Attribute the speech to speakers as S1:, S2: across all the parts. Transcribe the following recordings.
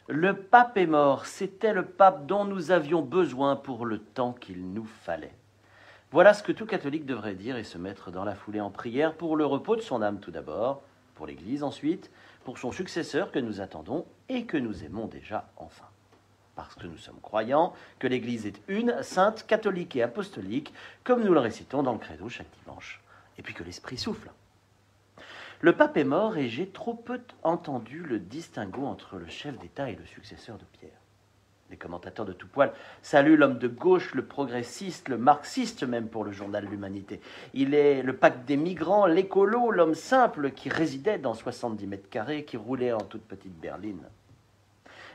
S1: Le pape est mort, c'était le pape dont nous avions besoin pour le temps qu'il nous fallait. Voilà ce que tout catholique devrait dire et se mettre dans la foulée en prière pour le repos de son âme tout d'abord, pour l'Église ensuite, pour son successeur que nous attendons et que nous aimons déjà enfin. Parce que nous sommes croyants, que l'Église est une, sainte, catholique et apostolique, comme nous le récitons dans le credo chaque dimanche. Et puis que l'Esprit souffle. Le pape est mort et j'ai trop peu entendu le distinguo entre le chef d'État et le successeur de Pierre. Les commentateurs de tout poil saluent l'homme de gauche, le progressiste, le marxiste même pour le journal L'Humanité. Il est le pacte des migrants, l'écolo, l'homme simple qui résidait dans 70 mètres carrés, qui roulait en toute petite berline.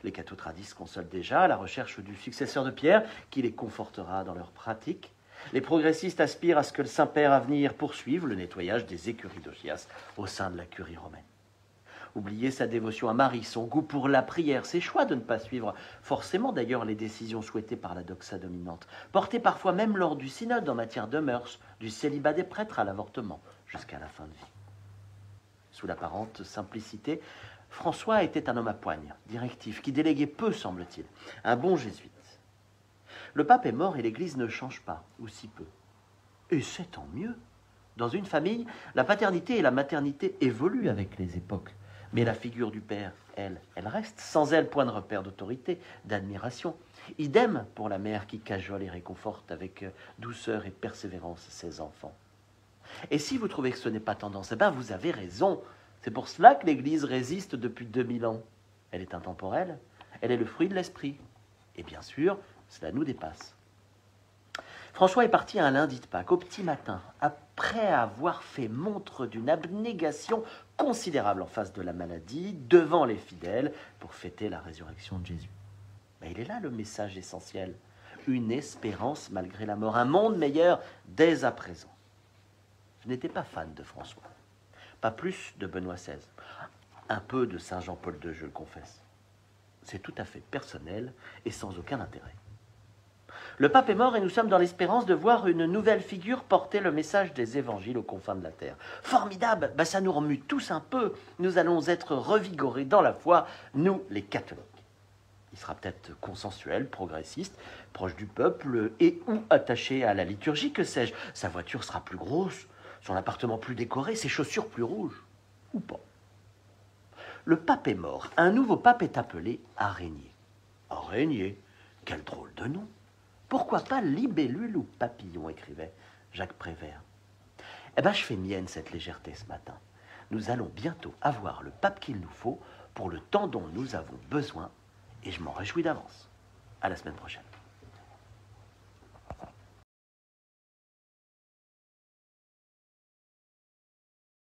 S1: Les cathos-tradistes consolent déjà à la recherche du successeur de Pierre, qui les confortera dans leur pratique. Les progressistes aspirent à ce que le Saint-Père à venir poursuive le nettoyage des écuries d'Augias au sein de la curie romaine. Oublier sa dévotion à Marie, son goût pour la prière, ses choix de ne pas suivre forcément d'ailleurs les décisions souhaitées par la doxa dominante, portées parfois même lors du synode en matière de mœurs, du célibat des prêtres à l'avortement, jusqu'à la fin de vie. Sous l'apparente simplicité, François était un homme à poigne, directif, qui déléguait peu, semble-t-il, un bon jésuite. Le pape est mort et l'Église ne change pas, ou si peu. Et c'est tant mieux. Dans une famille, la paternité et la maternité évoluent avec les époques. Mais la figure du père, elle reste. Sans elle, point de repère d'autorité, d'admiration. Idem pour la mère qui cajole et réconforte avec douceur et persévérance ses enfants. Et si vous trouvez que ce n'est pas tendance, eh bien vous avez raison. C'est pour cela que l'Église résiste depuis 2000 ans. Elle est intemporelle, elle est le fruit de l'esprit. Et bien sûr, cela nous dépasse. François est parti un lundi de Pâques, au petit matin, après avoir fait montre d'une abnégation considérable en face de la maladie, devant les fidèles, pour fêter la résurrection de Jésus. Mais il est là le message essentiel. Une espérance malgré la mort, un monde meilleur dès à présent. Je n'étais pas fan de François, pas plus de Benoît XVI, un peu de Saint Jean-Paul II, je le confesse. C'est tout à fait personnel et sans aucun intérêt. Le pape est mort et nous sommes dans l'espérance de voir une nouvelle figure porter le message des évangiles aux confins de la terre. Formidable, ça nous remue tous un peu. Nous allons être revigorés dans la foi, nous les catholiques. Il sera peut-être consensuel, progressiste, proche du peuple et ou attaché à la liturgie, que sais-je. Sa voiture sera plus grosse, son appartement plus décoré, ses chaussures plus rouges. Ou pas. Le pape est mort. Un nouveau pape est appelé à régner. À régner, quel drôle de nom. Pourquoi pas libellule ou papillon, écrivait Jacques Prévert. Eh bien, je fais mienne cette légèreté ce matin. Nous allons bientôt avoir le pape qu'il nous faut pour le temps dont nous avons besoin et je m'en réjouis d'avance. À la semaine prochaine.